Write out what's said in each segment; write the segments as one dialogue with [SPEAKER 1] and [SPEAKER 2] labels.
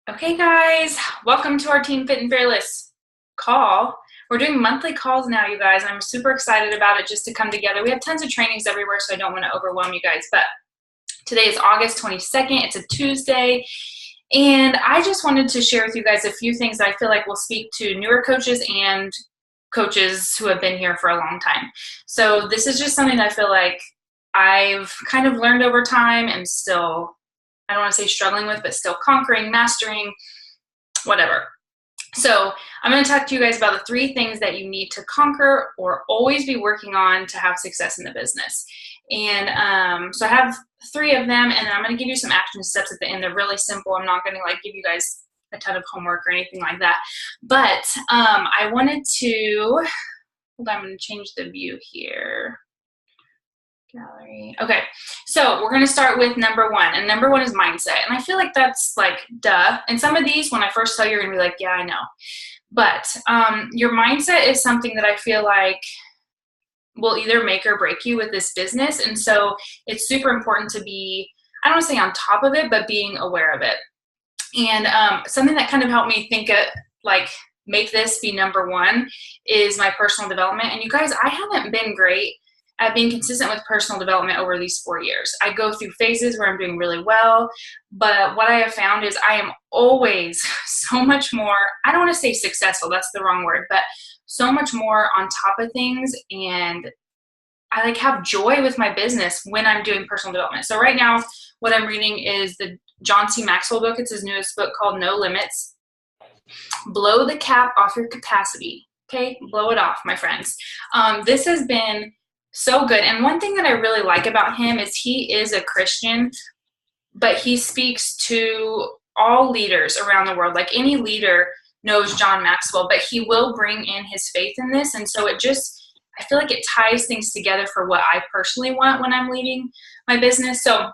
[SPEAKER 1] Okay, guys, welcome to our Team Fit and Fearless call. We're doing monthly calls now, you guys. I'm super excited about it just to come together. We have tons of trainings everywhere, so I don't want to overwhelm you guys. But today is August 22nd. It's a Tuesday. And I just wanted to share with you guys a few things that I feel like will speak to newer coaches and coaches who have been here for a long time. So this is just something that I feel like I've kind of learned over time and still, I don't want to say struggling with, but still conquering, mastering, whatever. So I'm going to talk to you guys about the 3 things that you need to conquer or always be working on to have success in the business. And so I have 3 of them, and then I'm going to give you some action steps at the end. They're really simple. I'm not going to give you guys a ton of homework or anything like that. But I wanted to, hold on, I'm going to change the view here. Gallery. Okay, so we're going to start with number 1, and number 1 is mindset. And I feel like that's duh. And some of these, when I first tell you, you're going to be like, yeah, I know. But your mindset is something that I feel like will either make or break you with this business. And so it's super important to be, I don't want to say on top of it, but being aware of it. And something that kind of helped me think make this be number 1 is my personal development. And you guys, I haven't been great at being consistent with personal development over these 4 years. I go through phases where I'm doing really well, but what I have found is I am always so much more, I don't want to say successful, that's the wrong word, but so much more on top of things, and I have joy with my business when I'm doing personal development. So right now, what I'm reading is the John C. Maxwell book. It's his newest book called No Limits. Blow the cap off your capacity. Okay, blow it off, my friends. This has been so good. And one thing that I really like about him is he is a Christian, but he speaks to all leaders around the world. Like any leader knows John Maxwell, but he will bring in his faith in this. And so I feel like it ties things together for what I personally want when I'm leading my business. So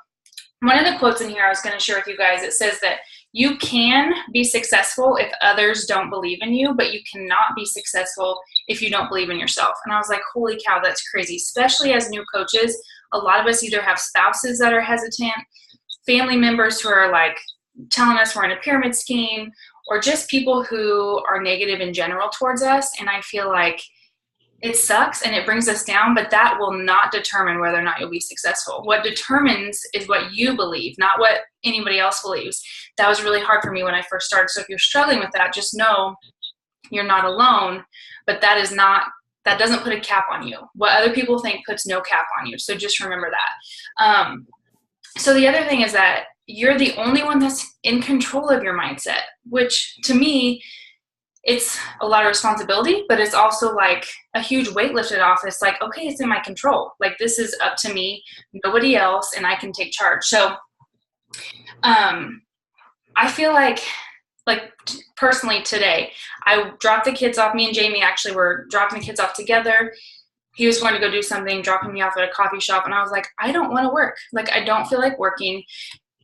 [SPEAKER 1] one of the quotes in here I was going to share with you guys, it says that you can be successful if others don't believe in you, but you cannot be successful if you don't believe in yourself. And I was like, holy cow, that's crazy. Especially as new coaches, a lot of us either have spouses that are hesitant, family members who are telling us we're in a pyramid scheme, or just people who are negative in general towards us. And I feel like it sucks and it brings us down, but that will not determine whether or not you'll be successful. What determines is what you believe, not what anybody else believes. That was really hard for me when I first started. So if you're struggling with that, just know you're not alone, but that doesn't put a cap on you. What other people think puts no cap on you. So just remember that. So the other thing is that you're the only one that's in control of your mindset, which to me, it's a lot of responsibility, but it's also a huge weight lifted off. It's okay, it's in my control. This is up to me, nobody else, and I can take charge. So I feel like personally today, I dropped the kids off. Me and Jamie actually were dropping the kids off together. He was going to go do something, dropping me off at a coffee shop. And I was like, I don't want to work. I don't feel like working.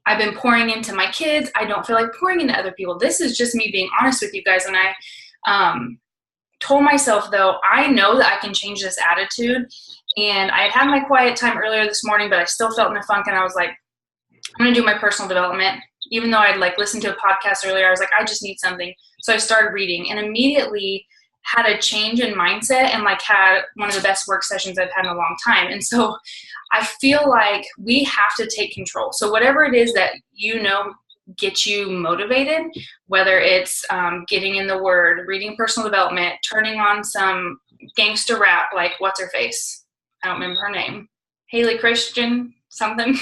[SPEAKER 1] I've been pouring into my kids. I don't feel like pouring into other people. This is just me being honest with you guys. And I told myself, though, I know that I can change this attitude. And I had my quiet time earlier this morning, but I still felt in a funk. And I was like, I'm going to do my personal development. Even though I'd listened to a podcast earlier, I was like, I just need something. So I started reading and immediately had a change in mindset and had one of the best work sessions I've had in a long time. And so I feel like we have to take control. So whatever it is that gets you motivated, whether it's getting in the Word, reading personal development, turning on some gangster rap what's her face? I don't remember her name. Haley Christian something.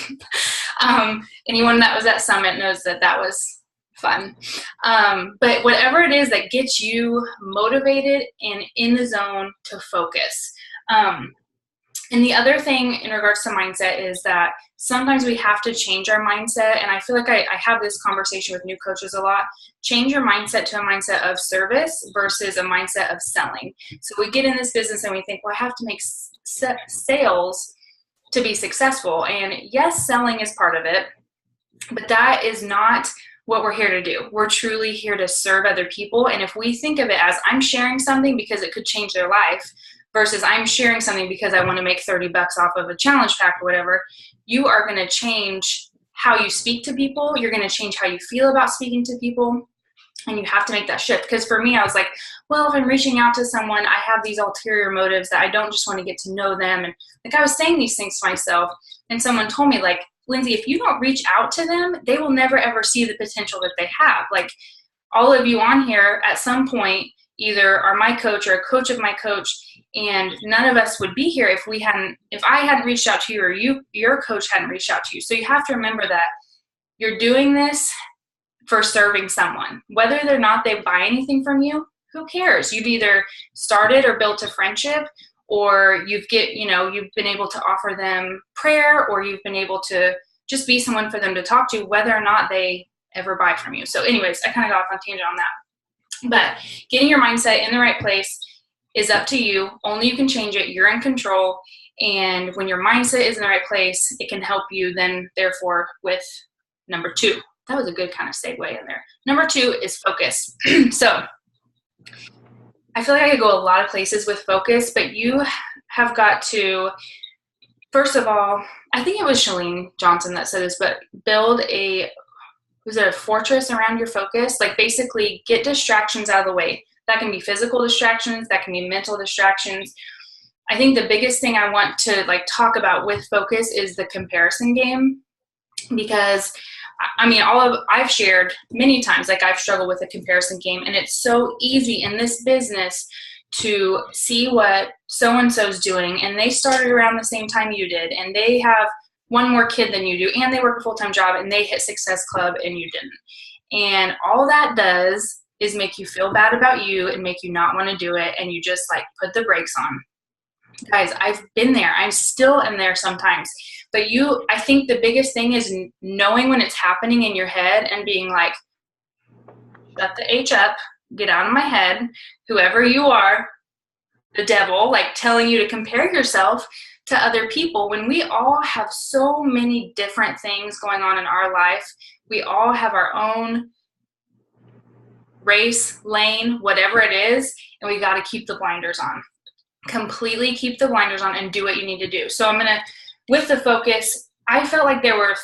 [SPEAKER 1] Anyone that was at Summit knows that was fun. But whatever it is that gets you motivated and in the zone to focus. And the other thing in regards to mindset is that sometimes we have to change our mindset. And I feel like I have this conversation with new coaches a lot. Change your mindset to a mindset of service versus a mindset of selling. So we get in this business and we think, well, I have to make sales to be successful. And yes, selling is part of it, but that is not what we're here to do. We're truly here to serve other people. And if we think of it as I'm sharing something because it could change their life versus I'm sharing something because I want to make $30 off of a challenge pack or whatever, you are going to change how you speak to people. You're going to change how you feel about speaking to people. And you have to make that shift. Because for me, I was like, well, if I'm reaching out to someone, I have these ulterior motives that I don't just want to get to know them. And like I was saying these things to myself, and someone told me, like, Lindsay, if you don't reach out to them, they will never ever see the potential that they have. Like, all of you on here at some point either are my coach or a coach of my coach, and none of us would be here if I hadn't reached out to you, or your coach hadn't reached out to you. So you have to remember that you're doing this for serving someone. Whether or not they buy anything from you, who cares? You've either started or built a friendship, or you've been able to offer them prayer, or you've been able to just be someone for them to talk to, whether or not they ever buy from you. So anyways, I kind of got off on a tangent on that. But getting your mindset in the right place is up to you. Only you can change it. You're in control. And when your mindset is in the right place, it can help you then, therefore, with number 2. That was a good kind of segue in there. Number 2 is focus. So I feel like I could go a lot of places with focus, but you have got to, first of all, I think it was Chalene Johnson that said this, but build a fortress around your focus? Like, basically get distractions out of the way. That can be physical distractions. That can be mental distractions. I think the biggest thing I want to talk about with focus is the comparison game, because I've shared many times, I've struggled with a comparison game, and it's so easy in this business to see what so-and-so's doing, and they started around the same time you did, and they have one more kid than you do, and they work a full-time job, and they hit Success Club and you didn't. And all that does is make you feel bad about you and make you not want to do it, and you just put the brakes on. Guys, I've been there. I still am there sometimes. But I think the biggest thing is knowing when it's happening in your head and being like, shut the H up, get out of my head, whoever you are, the devil, telling you to compare yourself to other people, when we all have so many different things going on in our life. We all have our own race, lane, whatever it is, and we got to keep the blinders on. Completely keep the blinders on and do what you need to do. So with the focus, I felt like there were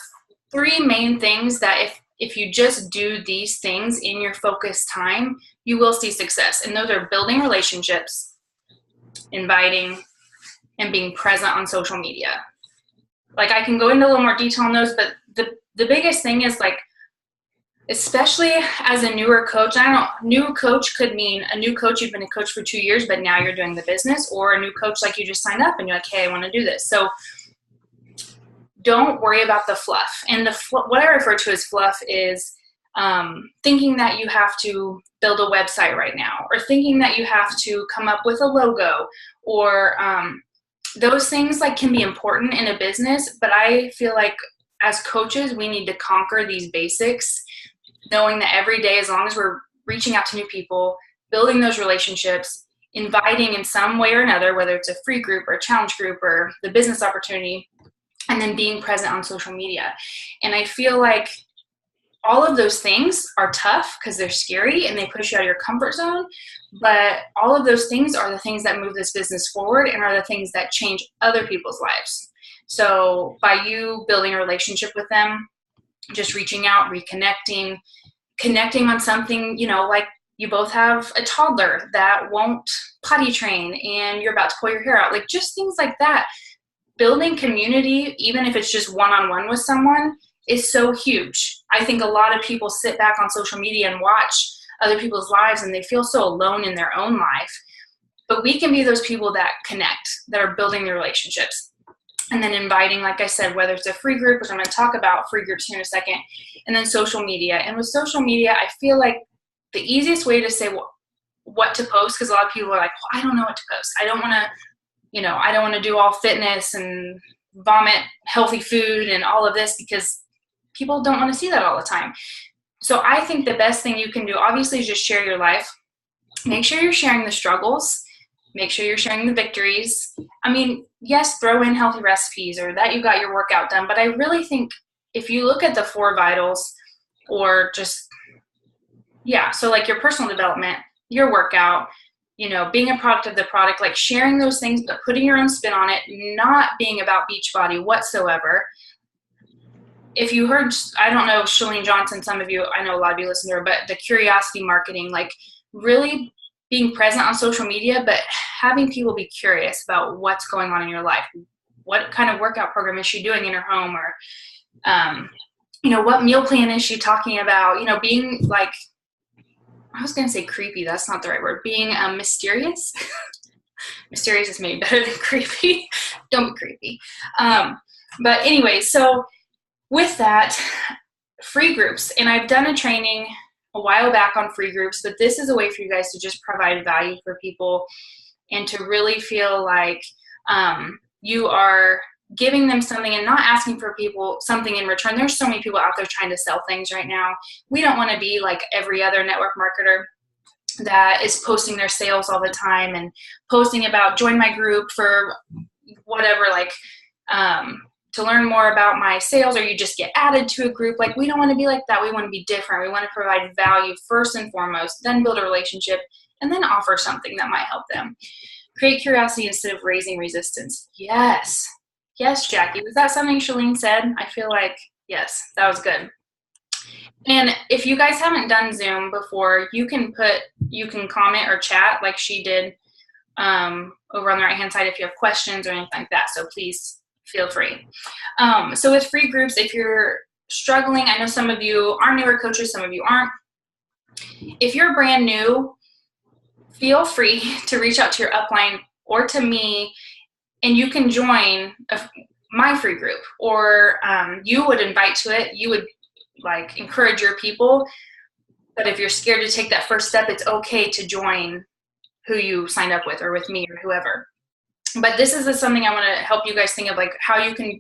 [SPEAKER 1] 3 main things that if you just do these things in your focus time, you will see success. And those are building relationships, inviting, and being present on social media. I can go into a little more detail on those, but the biggest thing is especially as a newer coach, new coach could mean a new coach, you've been a coach for 2 years, but now you're doing the business, or a new coach you just signed up and you're like, hey, I want to do this. So don't worry about the fluff. And what I refer to as fluff is thinking that you have to build a website right now, or thinking that you have to come up with a logo, or those things can be important in a business. But I feel like as coaches, we need to conquer these basics, knowing that every day, as long as we're reaching out to new people, building those relationships, inviting in some way or another, whether it's a free group or a challenge group or the business opportunity, and then being present on social media. And I feel like all of those things are tough because they're scary and they push you out of your comfort zone. But all of those things are the things that move this business forward and are the things that change other people's lives. So by you building a relationship with them, just reaching out, reconnecting, connecting on something, you both have a toddler that won't potty train and you're about to pull your hair out, just things like that. Building community, even if it's just one-on-one with someone, is so huge. I think a lot of people sit back on social media and watch other people's lives and they feel so alone in their own life. But we can be those people that connect, that are building the relationships. And then inviting, like I said, whether it's a free group, which I'm going to talk about free groups here in a second, and then social media. And with social media, I feel like the easiest way to say what to post, because a lot of people are like, well, I don't know what to post. I don't want to do all fitness and vomit healthy food and all of this, because people don't want to see that all the time. So I think the best thing you can do, obviously, is just share your life. Make sure you're sharing the struggles. Make sure you're sharing the victories. Yes, throw in healthy recipes or that you got your workout done. But I really think if you look at the 4 vitals, or just, so your personal development, your workout, being a product of the product, sharing those things, but putting your own spin on it, not being about Beachbody whatsoever. if you heard, I don't know, Chalene Johnson, some of you, I know a lot of you listen to her, but the curiosity marketing, like really being present on social media, but having people be curious about what's going on in your life. What kind of workout program is she doing in her home? Or, what meal plan is she talking about? Being like, I was going to say creepy. That's not the right word. Being mysterious. Mysterious is maybe better than creepy. Don't be creepy. But anyway, so with that, free groups, and I've done a training a while back on free groups, but this is a way for you guys to just provide value for people and to really feel like you are giving them something and not asking for people something in return. There's so many people out there trying to sell things right now. We don't want to be like every other network marketer that is posting their sales all the time and posting about join my group for whatever, like to learn more about my sales, or you just get added to a group. Like, we don't want to be like that. We want to be different. We want to provide value first and foremost, then build a relationship, and then offer something that might help them. Create curiosity instead of raising resistance. Yes, Jackie. Was that something Chalene said? I feel like, yes, that was good. And if you guys haven't done Zoom before, you can comment or chat like she did over on the right-hand side if you have questions or anything like that. So please feel free. So with free groups, if you're struggling, I know some of you are newer coaches, some of you aren't. If you're brand new, feel free to reach out to your upline or to me, and you can join my free group, or you would invite to it. You would like encourage your people. But if you're scared to take that first step, it's okay to join who you signed up with, or with me, or whoever. But this is something I want to help you guys think of, like how you can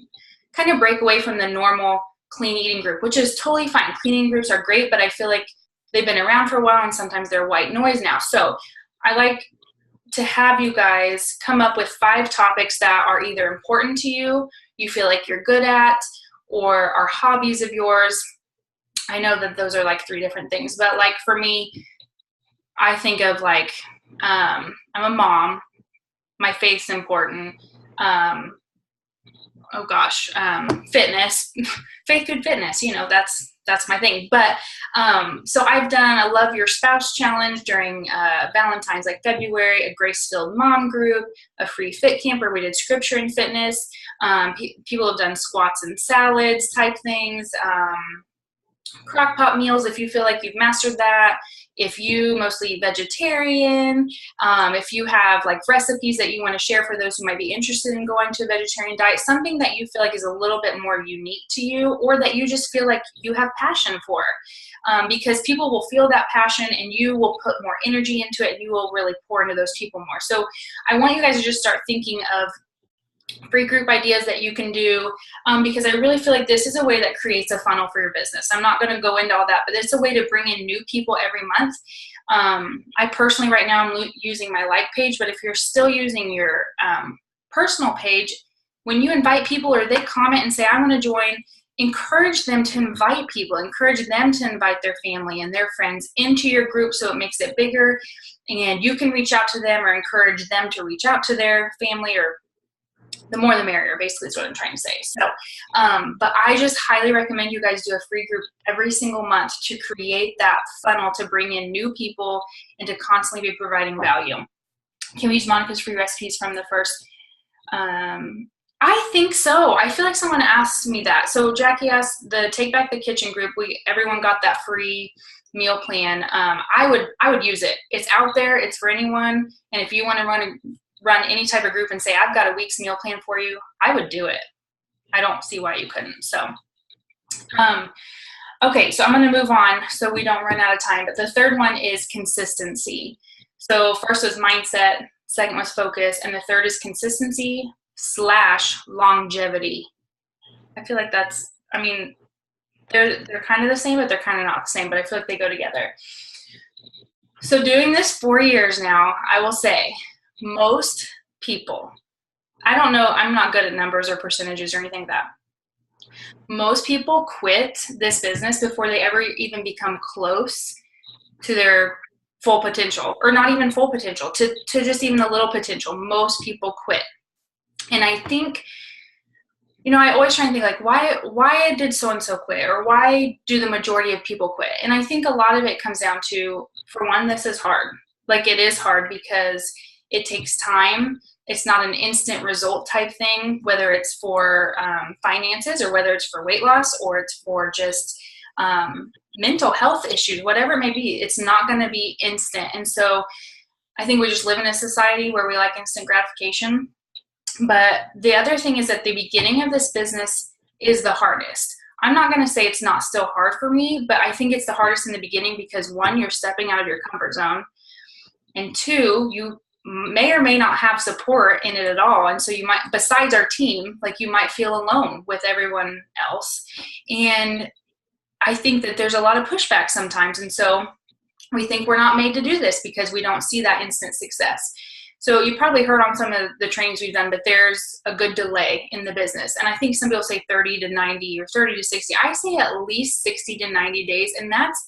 [SPEAKER 1] kind of break away from the normal clean eating group, which is totally fine. Clean eating groups are great, but I feel like they've been around for a while and sometimes they're white noise now. So I like to have you guys come up with 5 topics that are either important to you, you feel like you're good at, or are hobbies of yours. I know that those are like 3 different things, but like for me, I think of like, I'm a mom. My faith's important. Fitness, faith, good fitness, that's my thing. But, so I've done a Love Your Spouse challenge during Valentine's, like February, a Grace-Filled Mom group, a free fit camp where we did scripture and fitness. People have done squats and salads type things. Crock pot meals, if you feel like you've mastered that. If you mostly vegetarian, if you have like recipes that you want to share for those who might be interested in going to a vegetarian diet, something that you feel like is a little bit more unique to you, or that you just feel like you have passion for, because people will feel that passion and you will put more energy into it and you will really pour into those people more. So I want you guys to just start thinking of free group ideas that you can do, because I really feel like this is a way that creates a funnel for your business. I'm not going to go into all that, but it's a way to bring in new people every month. I personally right now I'm using my like page, but if you're still using your personal page, when you invite people or they comment and say, I want to join, encourage them to invite people, encourage them to invite their family and their friends into your group so it makes it bigger, and you can reach out to them or encourage them to reach out to their family, or the more the merrier, basically is what I'm trying to say. So, but I just highly recommend you guys do a free group every single month to create that funnel to bring in new people and to constantly be providing value. Can we use Monica's free recipes from the first? I think so. I feel like someone asked me that. So Jackie asked the Take Back the Kitchen group. Everyone got that free meal plan. I would use it. It's out there. It's for anyone. And if you want to run any type of group and say, I've got a week's meal plan for you, I would do it. I don't see why you couldn't. So, okay, so I'm going to move on so we don't run out of time. But the third one is consistency. So first was mindset, second was focus, and the third is consistency / longevity. I feel like they're kind of the same, but they're kind of not the same, but I feel like they go together. So doing this 4 years now, I will say, most people, I don't know, I'm not good at numbers or percentages or anything like that. Most people quit this business before they ever even become close to their full potential, or not even full potential, to just even a little potential. Most people quit. And I think I always try and think like, why did so-and-so quit, or why do the majority of people quit? And I think a lot of it comes down to, for one, this is hard. Like, it is hard because it takes time. It's not an instant result type thing, whether it's for finances, or whether it's for weight loss, or it's for just mental health issues, whatever it may be. It's not going to be instant. And so I think we just live in a society where we like instant gratification. But the other thing is that the beginning of this business is the hardest. I'm not going to say it's not still hard for me, but I think it's the hardest in the beginning because, one, you're stepping out of your comfort zone, and two, you may or may not have support in it at all. And so you might, besides our team, like, you might feel alone with everyone else. And I think that there's a lot of pushback sometimes. And so we think we're not made to do this because we don't see that instant success. So you probably heard on some of the trainings we've done, but there's a good delay in the business. And I think some people say 30 to 90 or 30 to 60. I say at least 60 to 90 days. And that's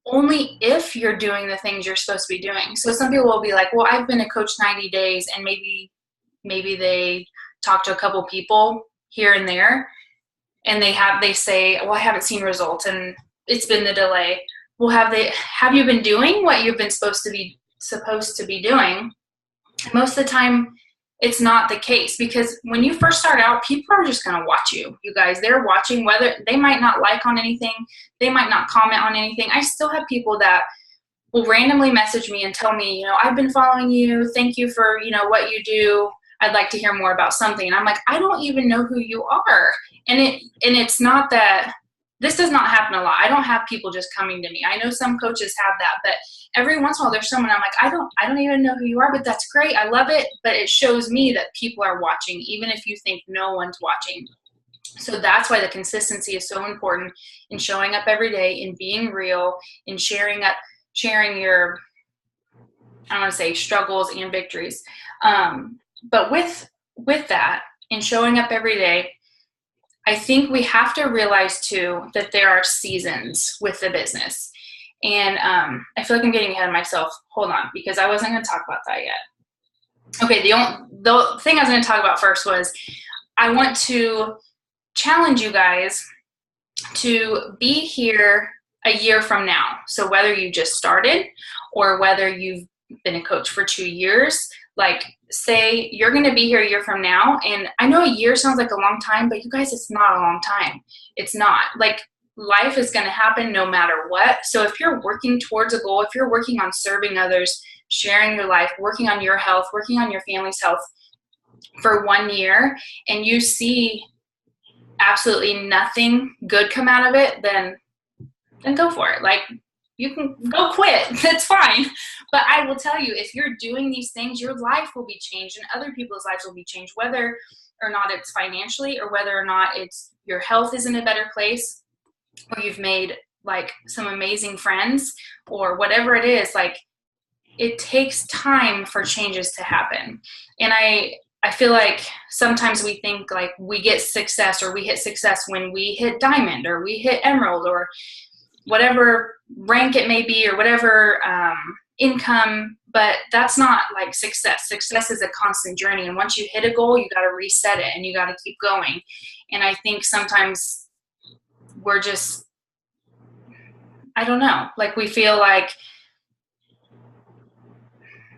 [SPEAKER 1] only if you're doing the things you're supposed to be doing. So some people will be like, well, I've been a coach 90 days, and maybe they talk to a couple people here and there, and they say, well, I haven't seen results, and it's been the delay. Well, have you been doing what you've been supposed to be doing? Most of the time, it's not the case, because when you first start out, people are just going to watch you. You guys, they're watching. Whether they might not like on anything, they might not comment on anything. I still have people that will randomly message me and tell me, I've been following you. Thank you for, what you do. I'd like to hear more about something. And I'm like, I don't even know who you are. And it's not that. This does not happen a lot. I don't have people just coming to me. I know some coaches have that, but every once in a while there's someone I'm like, I don't even know who you are, but that's great. I love it. But it shows me that people are watching, even if you think no one's watching. So that's why the consistency is so important in showing up every day, in being real, in sharing your, I want to say, struggles and victories. But with that, in showing up every day, I think we have to realize too that there are seasons with the business. And I feel like I'm getting ahead of myself. Hold on, because I wasn't going to talk about that yet. Okay, the thing I was going to talk about first was I want to challenge you guys to be here a year from now. So whether you just started or whether you've been a coach for 2 years, like, say you're going to be here a year from now. And I know a year sounds like a long time, but you guys, it's not a long time. It's not. Like, life is going to happen no matter what. So if you're working towards a goal, if you're working on serving others, sharing your life, working on your health, working on your family's health for 1 year, and you see absolutely nothing good come out of it, then go for it. Like, you can go quit. That's fine. But I will tell you, if you're doing these things, your life will be changed and other people's lives will be changed, whether or not it's financially, or whether or not it's your health is in a better place, or you've made like some amazing friends, or whatever it is. Like, it takes time for changes to happen. And I feel like sometimes we think like we get success, or we hit success when we hit diamond, or we hit emerald, or whatever rank it may be, or whatever income, but that's not like success. Success is a constant journey. And once you hit a goal, you got to reset it and you got to keep going. And I think sometimes we're just, I don't know, like, we feel like,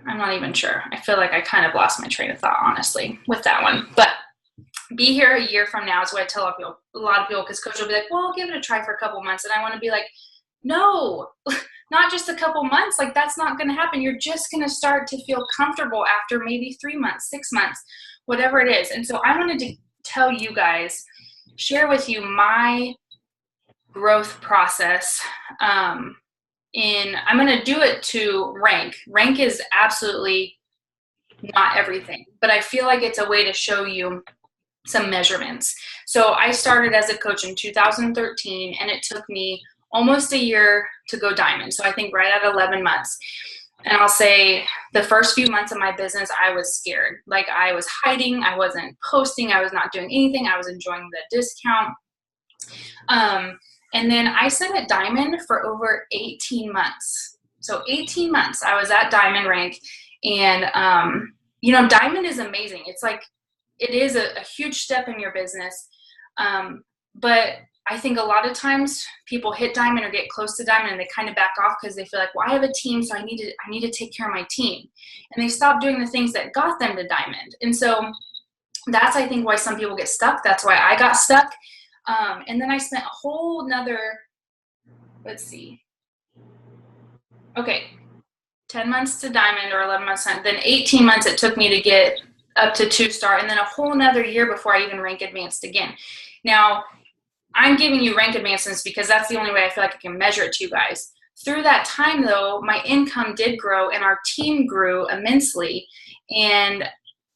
[SPEAKER 1] I'm not even sure. I feel like I kind of lost my train of thought, honestly, with that one. But be here a year from now is what I tell a lot of people, because coach will be like, well, I'll give it a try for a couple months. And I want to be like, no, not just a couple months. Like, that's not going to happen. You're just going to start to feel comfortable after maybe 3 months, 6 months, whatever it is. And so I wanted to tell you guys, share with you my growth process. I'm going to do it to rank. Rank is absolutely not everything, but I feel like it's a way to show you some measurements. So I started as a coach in 2013, and it took me almost a year to go diamond. So I think right at 11 months. And I'll say the first few months of my business, I was scared. Like, I was hiding. I wasn't posting. I was not doing anything. I was enjoying the discount. And then I sat at diamond for over 18 months. So 18 months I was at diamond rank. And, diamond is amazing. It's like, it is a huge step in your business. But I think a lot of times people hit diamond or get close to diamond and they kind of back off because they feel like, well, I have a team, so I need to take care of my team. And they stop doing the things that got them to diamond. And so that's, I think, why some people get stuck. That's why I got stuck. And then I spent a whole nother, let's see. Okay. 10 months to diamond or 11 months, then 18 months it took me to get up to 2-star, and then a whole nother year before I even rank advanced again. Now, I'm giving you rank advancements because that's the only way I feel like I can measure it to you guys. Through that time, though, my income did grow and our team grew immensely. And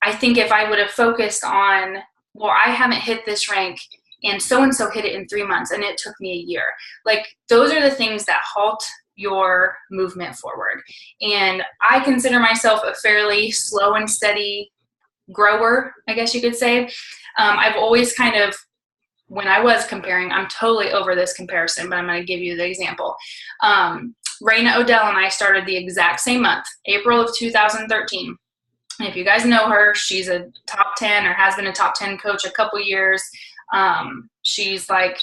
[SPEAKER 1] I think if I would have focused on, well, I haven't hit this rank and so hit it in 3 months and it took me a year. Like, those are the things that halt your movement forward. And I consider myself a fairly slow and steady grower, I guess you could say. I've always kind of, when I was comparing, I'm totally over this comparison, but I'm going to give you the example. Raina Odell and I started the exact same month, April of 2013. And if you guys know her, she's a top 10 or has been a top 10 coach a couple years. She's like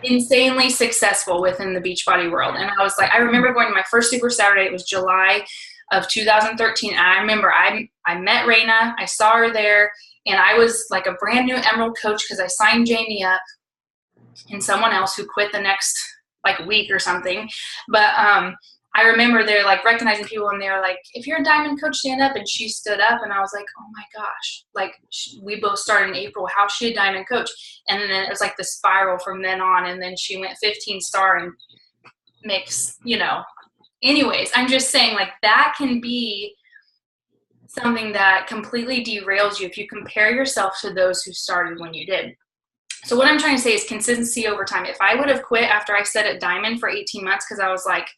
[SPEAKER 1] insanely successful within the Beachbody world. And I was like, I remember going to my first Super Saturday. It was July of 2013. And I remember I met Raina. I saw her there. And I was like a brand new Emerald coach because I signed Jamie up and someone else who quit the next like week or something. But I remember they're like recognizing people and they were like, if you're a diamond coach, stand up. And she stood up and I was like, oh my gosh, like we both started in April. How's she a diamond coach? And then it was like the spiral from then on. And then she went 15-star and makes, anyways, I'm just saying like that can be something that completely derails you if you compare yourself to those who started when you did. So what I'm trying to say is consistency over time. If I would have quit after I set at diamond for 18 months because I was like,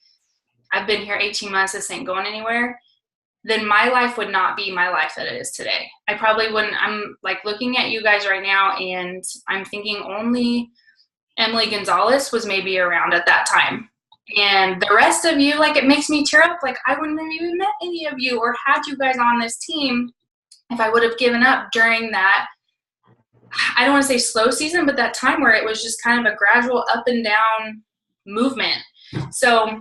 [SPEAKER 1] I've been here 18 months, this ain't going anywhere, then my life would not be my life that it is today. I probably wouldn't. I'm like looking at you guys right now and I'm thinking only Emily Gonzalez was maybe around at that time. And the rest of you, like, it makes me tear up. Like, I wouldn't have even met any of you or had you guys on this team if I would have given up during that, I don't want to say slow season, but that time where it was just kind of a gradual up and down movement. So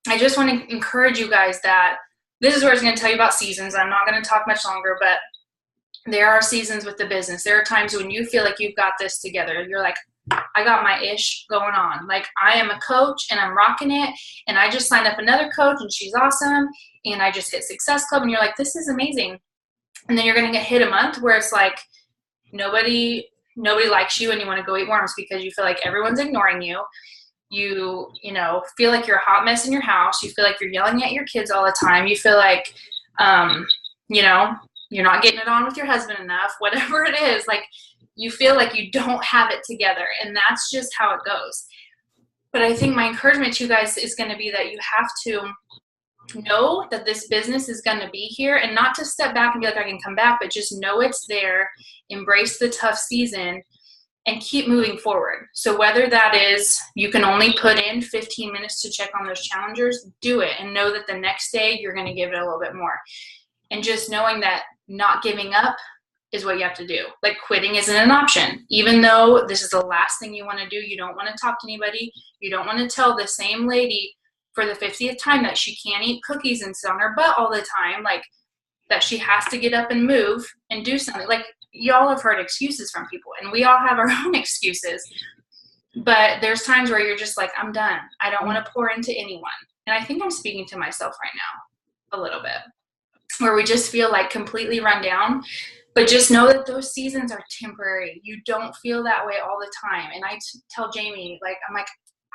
[SPEAKER 1] I just want to encourage you guys that this is where it's going to tell you about seasons. I'm not going to talk much longer, but there are seasons with the business. There are times when you feel like you've got this together. You're like, I got my ish going on. Like, I am a coach and I'm rocking it. And I just signed up another coach and she's awesome. And I just hit Success Club and you're like, this is amazing. And then you're going to get hit a month where it's like nobody likes you and you want to go eat worms because you feel like everyone's ignoring you. You feel like you're a hot mess in your house. You feel like you're yelling at your kids all the time. You feel like, you're not getting it on with your husband enough, whatever it is. Like, you feel like you don't have it together, and that's just how it goes. But I think my encouragement to you guys is going to be that you have to know that this business is going to be here, and not to step back and be like, I can come back, but just know it's there, embrace the tough season, and keep moving forward. So whether that is you can only put in 15 minutes to check on those challengers, do it, and know that the next day you're going to give it a little bit more. And just knowing that not giving up is what you have to do. Like, quitting isn't an option. Even though this is the last thing you want to do, you don't want to talk to anybody. You don't want to tell the same lady for the 50th time that she can't eat cookies and sit on her butt all the time, like that she has to get up and move and do something. Like, y'all have heard excuses from people, and we all have our own excuses. But there's times where you're just like, I'm done. I don't want to pour into anyone. And I think I'm speaking to myself right now a little bit, where we just feel like completely run down. But just know that those seasons are temporary. You don't feel that way all the time. And I tell Jamie, I'm like,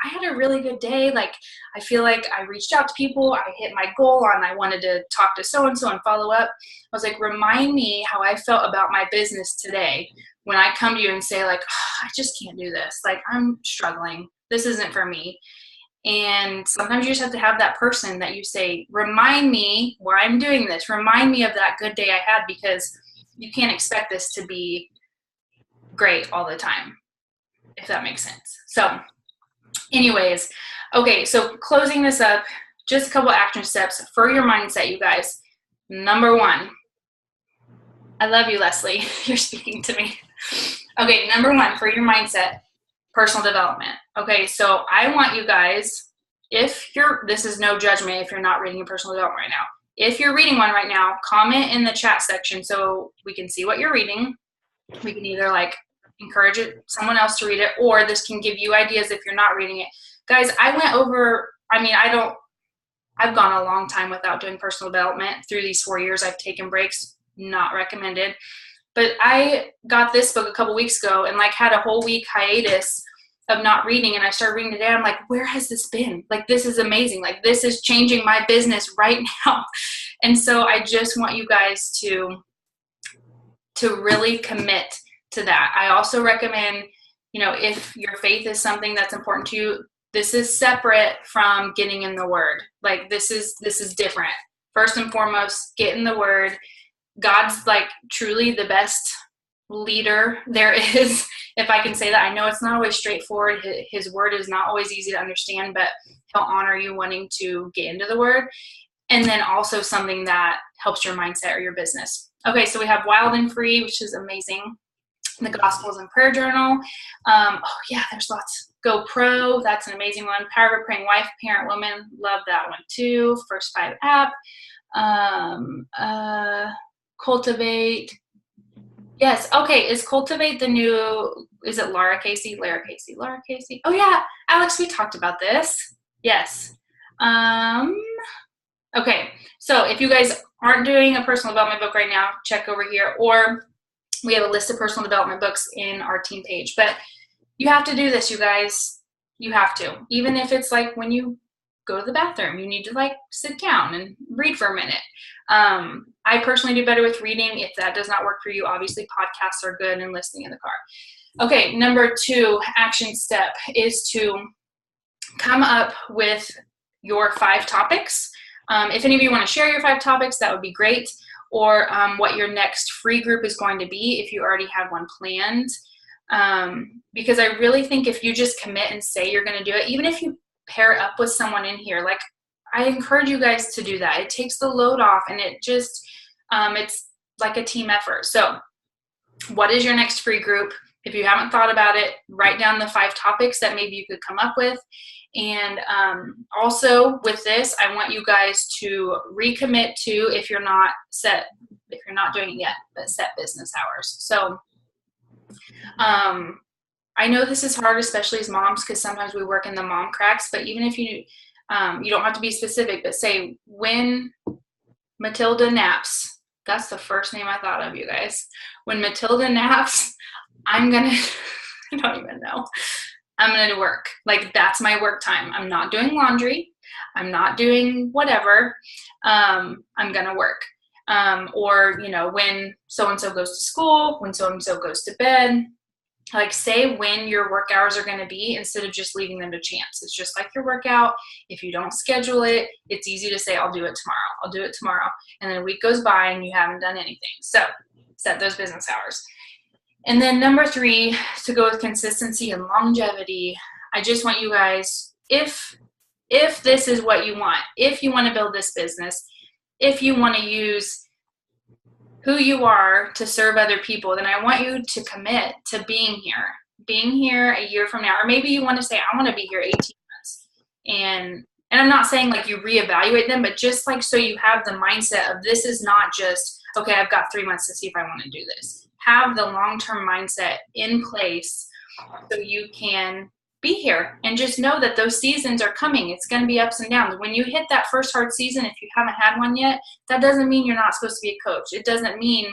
[SPEAKER 1] I had a really good day. Like, I feel like I reached out to people. I hit my goal and I wanted to talk to so-and-so and follow up. I was like, remind me how I felt about my business today when I come to you and say, like, oh, I just can't do this. Like, I'm struggling. This isn't for me. And sometimes you just have to have that person that you say, remind me why I'm doing this. Remind me of that good day I had, because you can't expect this to be great all the time, if that makes sense. So anyways, okay, so closing this up, just a couple action steps for your mindset, you guys. Number one, I love you, Leslie. You're speaking to me. Okay, number one for your mindset, personal development. Okay, so I want you guys, this is no judgment if you're not reading a personal development right now. If you're reading one right now, comment in the chat section so we can see what you're reading. We can either like encourage someone else to read it, or this can give you ideas if you're not reading it. Guys, I've gone a long time without doing personal development. Through these 4 years, I've taken breaks, not recommended. But I got this book a couple weeks ago and like had a whole week hiatus of not reading, and I started reading today. I'm like, where has this been? Like, this is amazing. Like, this is changing my business right now. And so I just want you guys to really commit to that. I also recommend, if your faith is something that's important to you, this is separate from getting in the Word. Like, this is different. First and foremost, get in the Word. God's like truly the best leader there is, if I can say that. I know it's not always straightforward. His word is not always easy to understand, but he'll honor you wanting to get into the Word. And then also something that helps your mindset or your business. Okay, so we have Wild and Free, which is amazing. The Gospels and Prayer Journal. There's lots. Go Pro, that's an amazing one. Power of a Praying Wife, Parent Woman, love that one too. First 5 app. Cultivate. Yes, okay, is Cultivate the new, is it Lara Casey? Lara Casey. Oh yeah, Alex, we talked about this. Yes. Okay, so if you guys aren't doing a personal development book right now, check over here, or we have a list of personal development books in our team page. But you have to do this, you guys. You have to. Even if it's like when you go to the bathroom, you need to like sit down and read for a minute. I personally do better with reading. If that does not work for you, obviously podcasts are good and listening in the car. Okay, number 2 action step is to come up with your 5 topics. If any of you want to share your 5 topics, that would be great. Or what your next free group is going to be if you already have one planned. Because I really think if you just commit and say you're going to do it, even if you pair it up with someone in here, like I encourage you guys to do that. It takes the load off, and it just, it's like a team effort. So what is your next free group? If you haven't thought about it, write down the 5 topics that maybe you could come up with. And also with this, I want you guys to recommit to, if you're not doing it yet, but set business hours. So I know this is hard, especially as moms, because sometimes we work in the mom cracks, but even if you don't have to be specific, but say when Matilda naps. That's the first name I thought of, you guys. When Matilda naps, I don't even know. I'm going to work. Like, that's my work time. I'm not doing laundry. I'm not doing whatever. I'm going to work. Or, when so-and-so goes to school, when so-and-so goes to bed, like say when your work hours are going to be instead of just leaving them to chance. It's just like your workout. If you don't schedule it, it's easy to say, I'll do it tomorrow. And then a week goes by and you haven't done anything. So set those business hours. And then number 3, to go with consistency and longevity, I just want you guys, if this is what you want, if you want to build this business, if you want to use who you are to serve other people, then I want you to commit to being here a year from now. Or maybe you want to say, I want to be here 18 months. And I'm not saying like you reevaluate them, but just like so you have the mindset of this is not just, okay, I've got 3 months to see if I want to do this. Have the long-term mindset in place so you can be here, and just know that those seasons are coming. It's going to be ups and downs. When you hit that first hard season, if you haven't had one yet, that doesn't mean you're not supposed to be a coach. It doesn't mean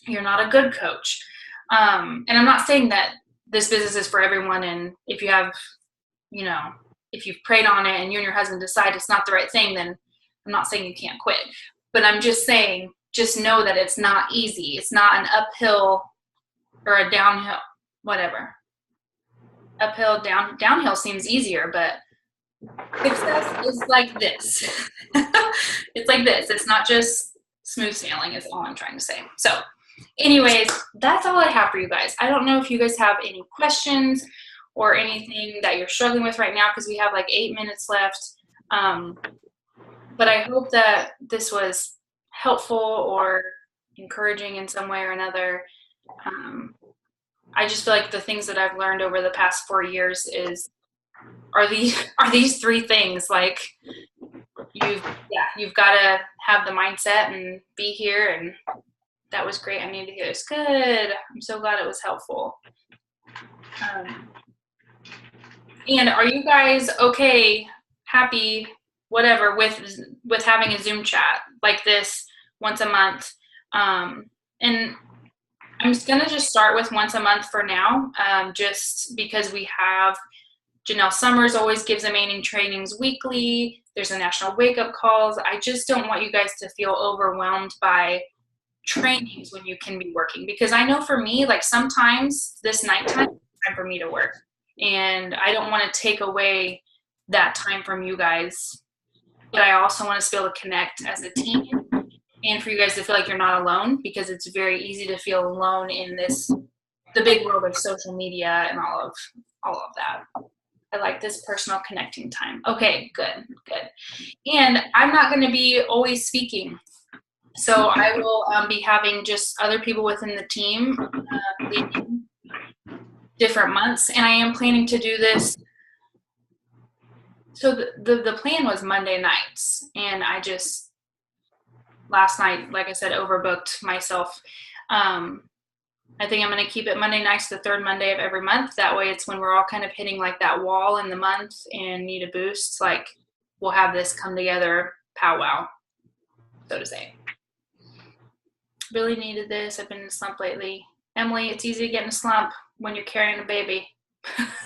[SPEAKER 1] you're not a good coach. And I'm not saying that this business is for everyone, and if you have, if you've prayed on it and you and your husband decide it's not the right thing, then I'm not saying you can't quit. But I'm just saying, just know that it's not easy. It's not an uphill or a downhill, whatever. Uphill, downhill seems easier, but success is like this. It's like this. It's not just smooth sailing is all I'm trying to say. So anyways, that's all I have for you guys. I don't know if you guys have any questions or anything that you're struggling with right now, because we have like 8 minutes left. But I hope that this was helpful, or, encouraging in some way or another. I just feel like the things that I've learned over the past 4 years are these three things. Like you've got to have the mindset and be here, and that was great. I needed to hear this. Good. I'm so glad it was helpful. And are you guys okay, happy, whatever, with having a Zoom chat like this once a month? And I'm just gonna start with once a month for now, just because we have Janelle Summers always gives amazing trainings weekly. There's a national wake up calls. I just don't want you guys to feel overwhelmed by trainings when you can be working, because I know for me, like sometimes this nighttime is time for me to work, and I don't want to take away that time from you guys, but I also want us to be able to connect as a team, and for you guys to feel like you're not alone, because it's very easy to feel alone in the big world of social media and all of that. I like this personal connecting time. Okay, good. And I'm not going to be always speaking. So I will be having just other people within the team leading different months. And I am planning to do this. So the plan was Monday nights. And I just, last night, like I said, overbooked myself. I think I'm going to keep it Monday nights, the third Monday of every month. That way it's when we're all kind of hitting like that wall in the month and need a boost. Like we'll have this come together powwow, so to say. Really needed this. I've been in a slump lately. Emily, it's easy to get in a slump when you're carrying a baby.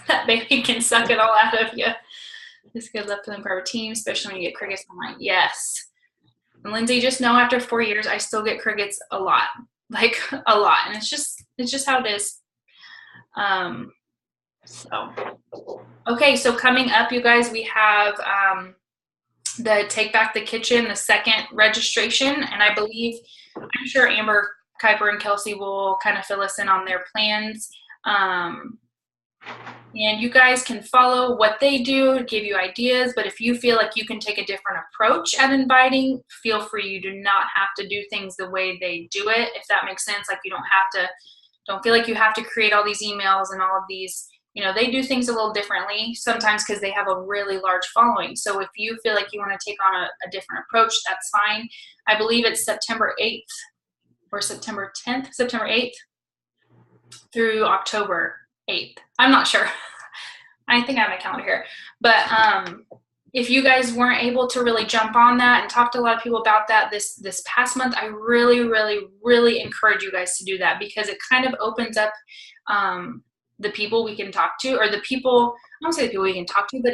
[SPEAKER 1] That baby can suck it all out of you. It's good luck for them for our team, especially when you get crickets online. Yes. And Lindsay, just know after 4 years, I still get crickets a lot. Like a lot. And it's just how it is. Okay, so coming up, you guys, we have the Take Back the Kitchen, the second registration, and I believe, I'm sure Amber Kuiper and Kelsey will kind of fill us in on their plans. And you guys can follow what they do, give you ideas, but if you feel like you can take a different approach at inviting, feel free. You do not have to do things the way they do it, if that makes sense. Like you don't feel like you have to create all these emails and all of these, they do things a little differently sometimes because they have a really large following. So if you feel like you want to take on a different approach, that's fine. I believe it's September 8th or September 10th, September 8th through October 8th. I'm not sure. I think I have my calendar here. But if you guys weren't able to really jump on that and talk to a lot of people about that this past month, I really, really, really encourage you guys to do that, because it kind of opens up the people we can talk to, or the people, I don't say the people we can talk to, but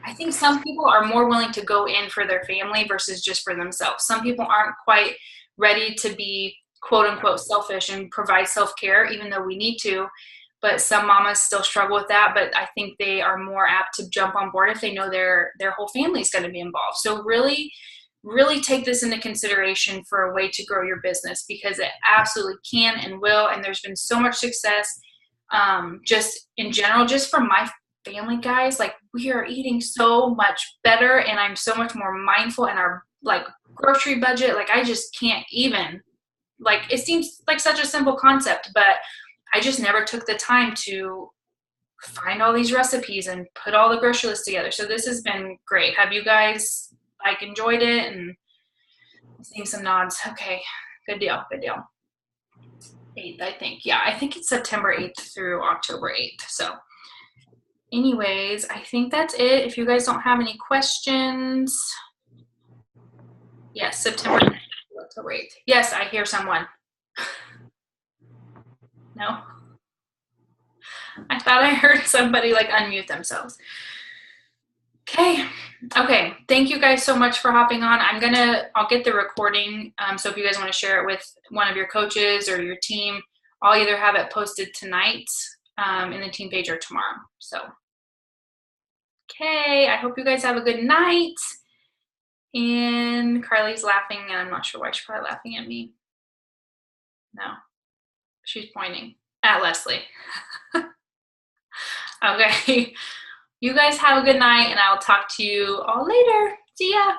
[SPEAKER 1] I think some people are more willing to go in for their family versus just for themselves. Some people aren't quite ready to be quote unquote selfish and provide self-care, even though we need to. But some mamas still struggle with that. But I think they are more apt to jump on board if they know their whole family is going to be involved. So really, really take this into consideration for a way to grow your business, because it absolutely can and will. And there's been so much success just in general, just from my family, guys. Like we are eating so much better, and I'm so much more mindful in our like grocery budget. Like I just can't even, like it seems like such a simple concept, but I just never took the time to find all these recipes and put all the grocery lists together. So this has been great. Have you guys enjoyed it? And seeing some nods. Okay, good deal. 8th, I think. Yeah, I think it's September 8th through October 8th. So anyways, I think that's it. If you guys don't have any questions. Yes, September 9th through October 8th. Yes, I hear someone. No? I thought I heard somebody unmute themselves. Okay. Thank you guys so much for hopping on. I'll get the recording. So if you guys want to share it with one of your coaches or your team, I'll either have it posted tonight in the team page or tomorrow. So, okay. I hope you guys have a good night. And Carly's laughing, and I'm not sure why she's probably laughing at me. No. She's pointing at Leslie. Okay. You guys have a good night, and I'll talk to you all later. See ya.